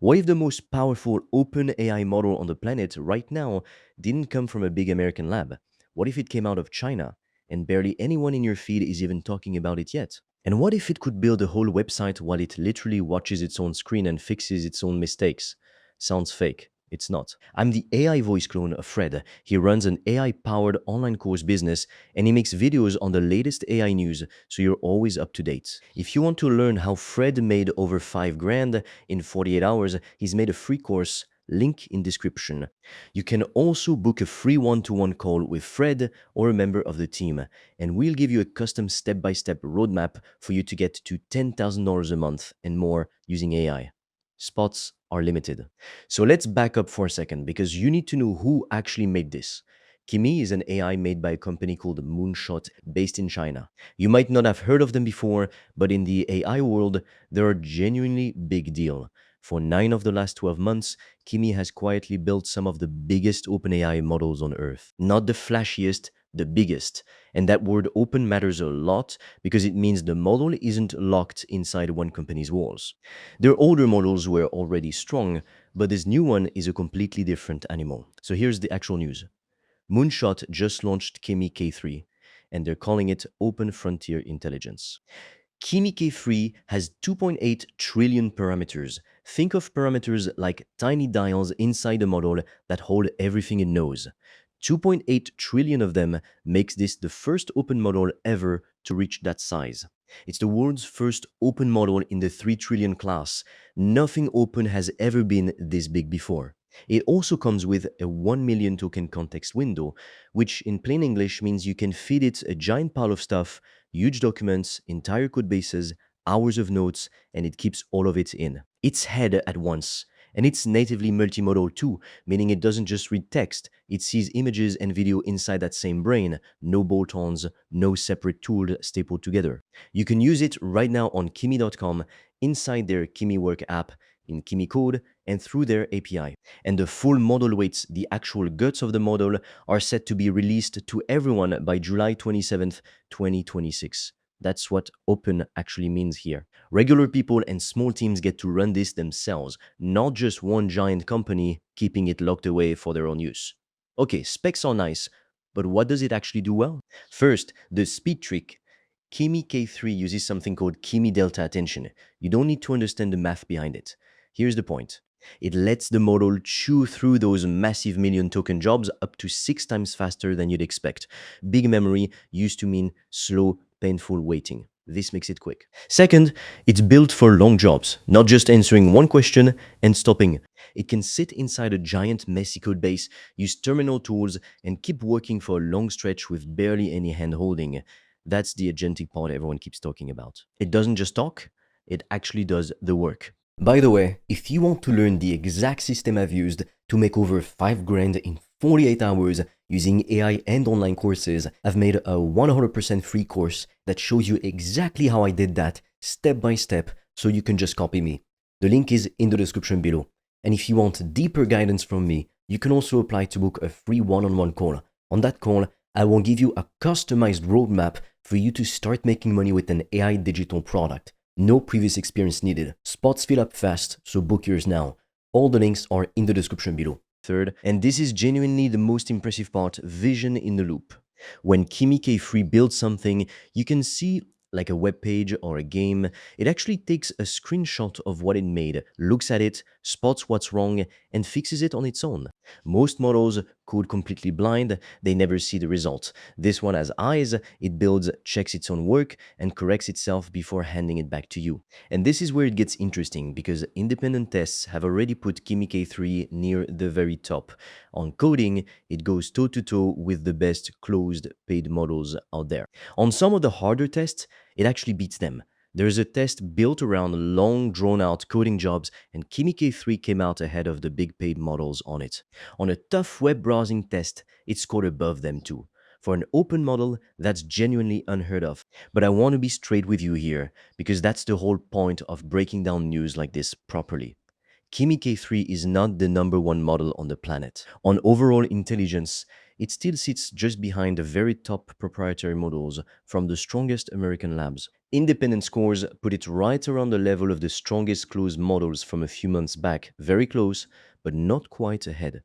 What if the most powerful open AI model on the planet right now didn't come from a big American lab? What if it came out of China and barely anyone in your feed is even talking about it yet? And what if it could build a whole website while it literally watches its own screen and fixes its own mistakes? Sounds fake. It's not. I'm the AI voice clone of Fred. He runs an AI powered online course business and he makes videos on the latest AI news so you're always up to date. If you want to learn how Fred made over 5 grand in 48 hours, he's made a free course. Link in description. You can also book a free one-to-one call with Fred or a member of the team, and we'll give you a custom step-by-step roadmap for you to get to $10,000 a month and more using AI. Spots are limited. So let's back up for a second because you need to know who actually made this. Kimi is an AI made by a company called Moonshot based in China. You might not have heard of them before, but in the AI world, they're a genuinely big deal. For 9 of the last 12 months, Kimi has quietly built some of the biggest OpenAI models on Earth. Not the flashiest, the biggest. And that word open matters a lot because it means the model isn't locked inside one company's walls. Their older models were already strong, but this new one is a completely different animal. So here's the actual news. Moonshot just launched Kimi K3, and they're calling it Open Frontier Intelligence. Kimi K3 has 2.8 trillion parameters. Think of parameters like tiny dials inside a model that hold everything it knows. 2.8 trillion of them makes this the first open model ever to reach that size. It's the world's first open model in the 3 trillion class. Nothing open has ever been this big before. It also comes with a 1 million token context window, which in plain English means you can feed it a giant pile of stuff, huge documents, entire code bases, hours of notes, and it keeps all of it in its head at once. And it's natively multimodal too, meaning it doesn't just read text, it sees images and video inside that same brain, no bolt-ons, no separate tool stapled together. You can use it right now on Kimi.com, inside their Kimi Work app, in Kimi code, and through their API. And the full model weights, the actual guts of the model, are set to be released to everyone by July 27th, 2026. That's what open actually means here. Regular people and small teams get to run this themselves, not just one giant company keeping it locked away for their own use. Okay, specs are nice, but what does it actually do well? First, the speed trick. Kimi K3 uses something called Kimi delta attention. You don't need to understand the math behind it. Here's the point. It lets the model chew through those massive million token jobs up to 6 times faster than you'd expect. Big memory used to mean slow, painful waiting. This makes it quick. Second, it's built for long jobs, not just answering one question and stopping. It can sit inside a giant messy code base, use terminal tools, and keep working for a long stretch with barely any hand holding. That's the agentic part everyone keeps talking about. It doesn't just talk, it actually does the work. By the way, if you want to learn the exact system I've used to make over 5 grand in 48 hours using AI and online courses, I've made a 100% free course that shows you exactly how I did that step by step so you can just copy me. The link is in the description below. And if you want deeper guidance from me, you can also apply to book a free one-on-one call. On that call, I will give you a customized roadmap for you to start making money with an AI digital product. No previous experience needed. Spots fill up fast, so book yours now. All the links are in the description below. Third, and this is genuinely the most impressive part, vision in the loop. When Kimi K3 builds something, you can see like a web page or a game, it actually takes a screenshot of what it made, looks at it, spots what's wrong, and fixes it on its own. Most models code completely blind, they never see the result. This one has eyes, it builds, checks its own work, and corrects itself before handing it back to you. And this is where it gets interesting, because independent tests have already put Kimi K3 near the very top. On coding, it goes toe-to-toe with the best closed paid models out there. On some of the harder tests, it actually beats them. There's a test built around long, drawn-out coding jobs, and Kimi K3 came out ahead of the big paid models on it. On a tough web browsing test, it scored above them too. For an open model, that's genuinely unheard of. But I want to be straight with you here, because that's the whole point of breaking down news like this properly. Kimi K3 is not the #1 model on the planet. On overall intelligence, it still sits just behind the very top proprietary models from the strongest American labs. Independent scores put it right around the level of the strongest closed models from a few months back, very close, but not quite ahead.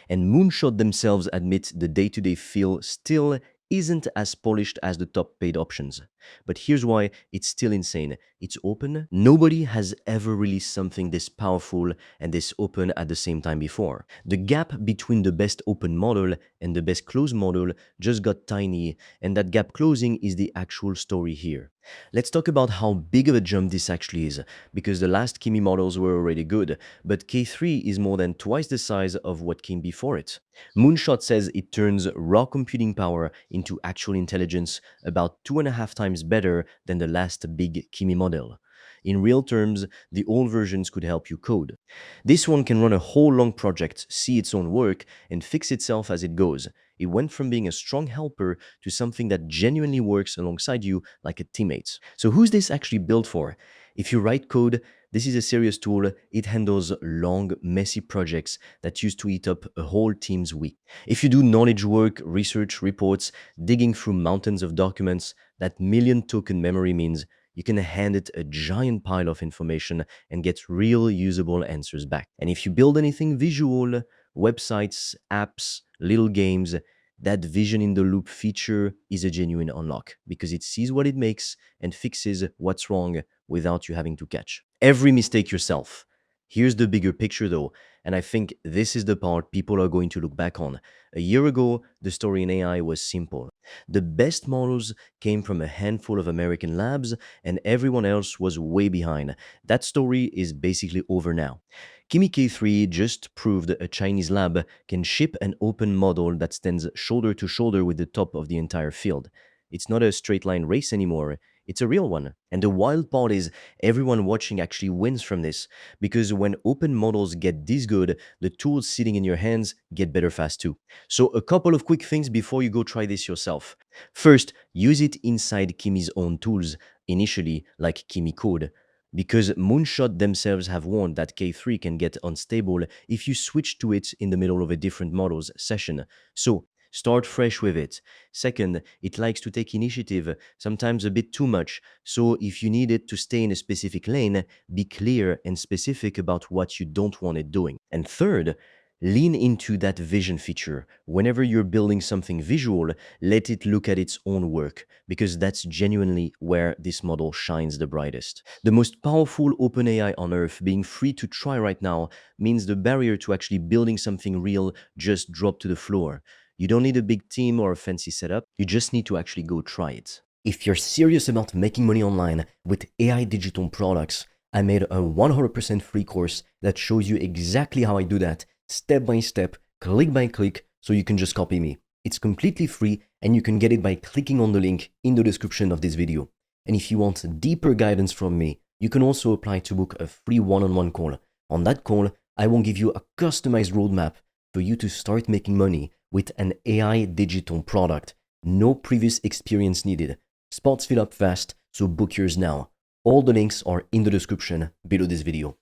And Moonshot themselves admit the day-to-day feel still isn't as polished as the top paid options. But here's why it's still insane. It's open. Nobody has ever released something this powerful and this open at the same time before. The gap between the best open model and the best closed model just got tiny, and that gap closing is the actual story here. Let's talk about how big of a jump this actually is, because the last Kimi models were already good, but K3 is more than twice the size of what came before it. Moonshot says it turns raw computing power into actual intelligence about 2.5 times better than the last big Kimi model. In real terms, the old versions could help you code. This one can run a whole long project, see its own work, and fix itself as it goes. It went from being a strong helper to something that genuinely works alongside you like a teammate. So who's this actually built for? If you write code, this is a serious tool. It handles long, messy projects that used to eat up a whole team's week. If you do knowledge work, research, reports, digging through mountains of documents, that million token memory means you can hand it a giant pile of information and get real usable answers back. And if you build anything visual, websites, apps, little games, that vision in the loop feature is a genuine unlock because it sees what it makes and fixes what's wrong without you having to catch every mistake yourself. Here's the bigger picture though, and I think this is the part people are going to look back on. A year ago, the story in AI was simple. The best models came from a handful of American labs, and everyone else was way behind. That story is basically over now. Kimi K3 just proved a Chinese lab can ship an open model that stands shoulder to shoulder with the top of the entire field. It's not a straight line race anymore, it's a real one. And the wild part is everyone watching actually wins from this, because when open models get this good, the tools sitting in your hands get better fast too. So a couple of quick things before you go try this yourself. First, use it inside Kimi's own tools, initially like Kimi Code, because Moonshot themselves have warned that K3 can get unstable if you switch to it in the middle of a different model's session. So start fresh with it. Second, it likes to take initiative, sometimes a bit too much. So if you need it to stay in a specific lane, be clear and specific about what you don't want it doing. And third, lean into that vision feature. Whenever you're building something visual, let it look at its own work, because that's genuinely where this model shines the brightest. The most powerful OpenAI on earth being free to try right now means the barrier to actually building something real just dropped to the floor. You don't need a big team or a fancy setup, you just need to actually go try it. If you're serious about making money online with AI digital products, I made a 100% free course that shows you exactly how I do that, step by step, click by click, so you can just copy me. It's completely free and you can get it by clicking on the link in the description of this video. And if you want deeper guidance from me, you can also apply to book a free one-on-one call. On that call, I will give you a customized roadmap for you to start making money with an AI digital product. No previous experience needed. Spots fill up fast, so book yours now. All the links are in the description below this video.